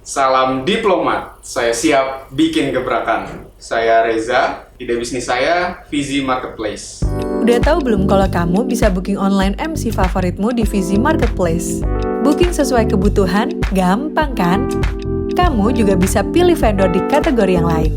Salam diplomat, saya siap bikin gebrakan. Saya Reza, ide bisnis saya Vizi Marketplace. Udah tahu belum kalau kamu bisa booking online MC favoritmu di Vizi Marketplace? Booking sesuai kebutuhan, gampang kan? Kamu juga bisa pilih vendor di kategori yang lain.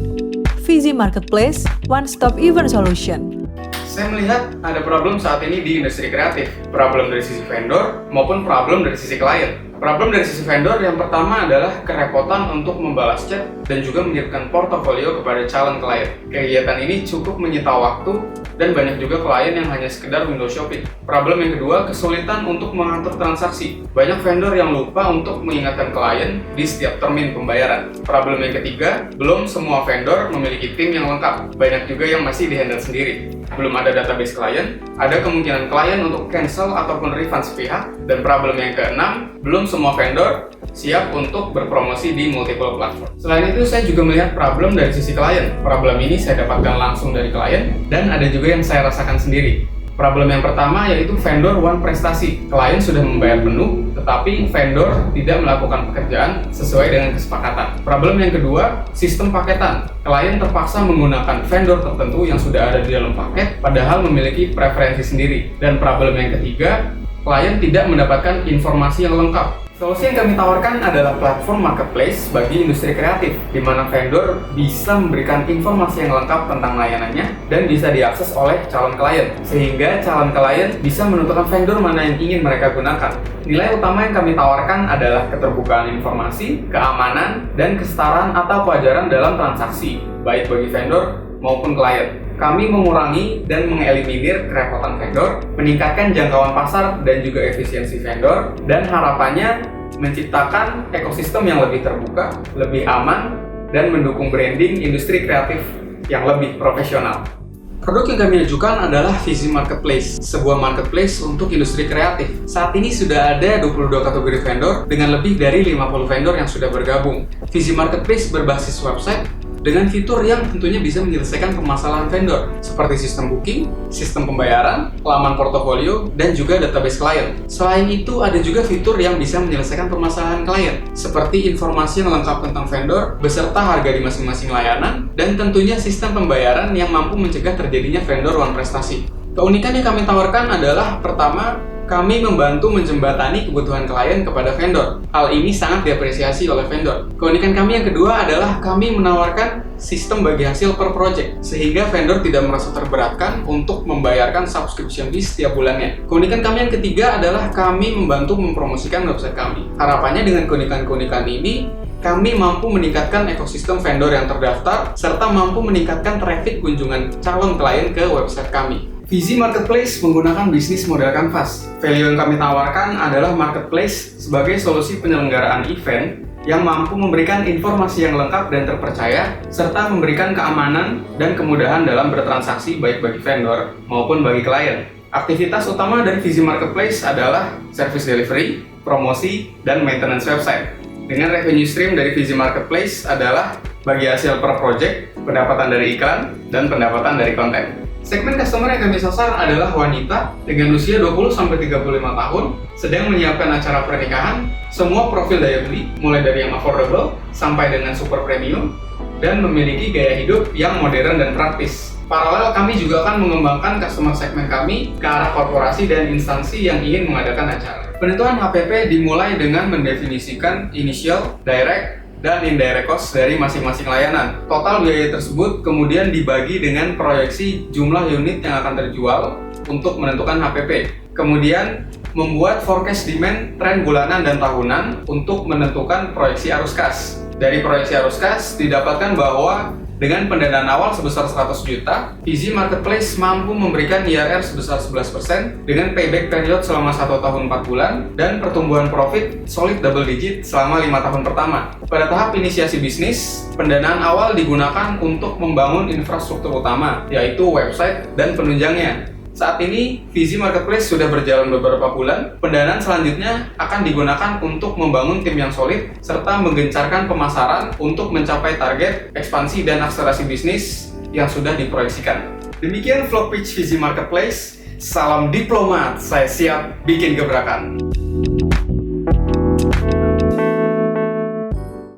Vizi Marketplace, one stop event solution. Saya melihat ada problem saat ini di industri kreatif. Problem dari sisi vendor maupun problem dari sisi klien. Problem dari sisi vendor yang pertama adalah kerepotan untuk membalas chat dan juga mengirimkan portofolio kepada calon klien. Kegiatan ini cukup menyita waktu dan banyak juga klien yang hanya sekedar window shopping. Problem yang kedua, kesulitan untuk mengatur transaksi. Banyak vendor yang lupa untuk mengingatkan klien di setiap termin pembayaran. Problem yang ketiga, belum semua vendor memiliki tim yang lengkap. Banyak juga yang masih dihandle sendiri. Belum ada database klien, ada kemungkinan klien untuk cancel ataupun refund sepihak. Dan problem yang keenam, belum semua vendor siap untuk berpromosi di multiple platform. Selain itu, saya juga melihat problem dari sisi klien. Problem ini saya dapatkan langsung dari klien dan ada juga yang saya rasakan sendiri. Problem yang pertama yaitu vendor one prestasi. Klien sudah membayar penuh, tetapi vendor tidak melakukan pekerjaan sesuai dengan kesepakatan. Problem yang kedua, sistem paketan. Klien terpaksa menggunakan vendor tertentu yang sudah ada di dalam paket, padahal memiliki preferensi sendiri. Dan problem yang ketiga, klien tidak mendapatkan informasi yang lengkap. Solusi yang kami tawarkan adalah platform marketplace bagi industri kreatif, di mana vendor bisa memberikan informasi yang lengkap tentang layanannya dan bisa diakses oleh calon klien, sehingga calon klien bisa menentukan vendor mana yang ingin mereka gunakan. Nilai utama yang kami tawarkan adalah keterbukaan informasi, keamanan, dan kesetaraan atau kewajaran dalam transaksi, baik bagi vendor maupun klien. Kami mengurangi dan mengeliminir kerepotan vendor, meningkatkan jangkauan pasar dan juga efisiensi vendor, dan harapannya menciptakan ekosistem yang lebih terbuka, lebih aman, dan mendukung branding industri kreatif yang lebih profesional. Produk yang kami ajukan adalah Vizi Marketplace, sebuah marketplace untuk industri kreatif. Saat ini sudah ada 22 kategori vendor dengan lebih dari 50 vendor yang sudah bergabung. Vizi Marketplace berbasis website dengan fitur yang tentunya bisa menyelesaikan permasalahan vendor seperti sistem booking, sistem pembayaran, laman portofolio, dan juga database klien. Selain itu, ada juga fitur yang bisa menyelesaikan permasalahan klien seperti informasi yang lengkap tentang vendor beserta harga di masing-masing layanan, dan tentunya sistem pembayaran yang mampu mencegah terjadinya vendor one prestasi. Keunikan yang kami tawarkan adalah pertama, kami membantu menjembatani kebutuhan klien kepada vendor. Hal ini sangat diapresiasi oleh vendor. Keunikan kami yang kedua adalah kami menawarkan sistem bagi hasil per project, sehingga vendor tidak merasa terberatkan untuk membayarkan subscription fee setiap bulannya. Keunikan kami yang ketiga adalah kami membantu mempromosikan website kami. Harapannya dengan keunikan-keunikan ini, kami mampu meningkatkan ekosistem vendor yang terdaftar, serta mampu meningkatkan traffic kunjungan calon klien ke website kami. Vizi Marketplace menggunakan bisnis model kanvas. Value yang kami tawarkan adalah marketplace sebagai solusi penyelenggaraan event yang mampu memberikan informasi yang lengkap dan terpercaya, serta memberikan keamanan dan kemudahan dalam bertransaksi baik bagi vendor maupun bagi klien. Aktivitas utama dari Vizi Marketplace adalah service delivery, promosi, dan maintenance website. Dengan revenue stream dari Vizi Marketplace adalah bagi hasil per project, pendapatan dari iklan, dan pendapatan dari konten. Segmen customer yang kami sasar adalah wanita dengan usia 20-35 tahun, sedang menyiapkan acara pernikahan, semua profil daya beli, mulai dari yang affordable sampai dengan super premium, dan memiliki gaya hidup yang modern dan praktis. Paralel, kami juga akan mengembangkan customer segmen kami ke arah korporasi dan instansi yang ingin mengadakan acara. Penentuan HPP dimulai dengan mendefinisikan initial, direct, dan indirect cost dari masing-masing layanan. Total biaya tersebut kemudian dibagi dengan proyeksi jumlah unit yang akan terjual untuk menentukan HPP. Kemudian membuat forecast demand, tren bulanan dan tahunan untuk menentukan proyeksi arus kas. Dari proyeksi arus kas didapatkan bahwa dengan pendanaan awal sebesar 100 juta, Vizi Marketplace mampu memberikan IRR sebesar 11% dengan payback period selama 1 tahun 4 bulan dan pertumbuhan profit solid double digit selama 5 tahun pertama. Pada tahap inisiasi bisnis, pendanaan awal digunakan untuk membangun infrastruktur utama, yaitu website dan penunjangnya. Saat ini, Vizi Marketplace sudah berjalan beberapa bulan. Pendanaan selanjutnya akan digunakan untuk membangun tim yang solid, serta menggencarkan pemasaran untuk mencapai target ekspansi dan akselerasi bisnis yang sudah diproyeksikan. Demikian vlog pitch Vizi Marketplace. Salam diplomat, saya siap bikin gebrakan.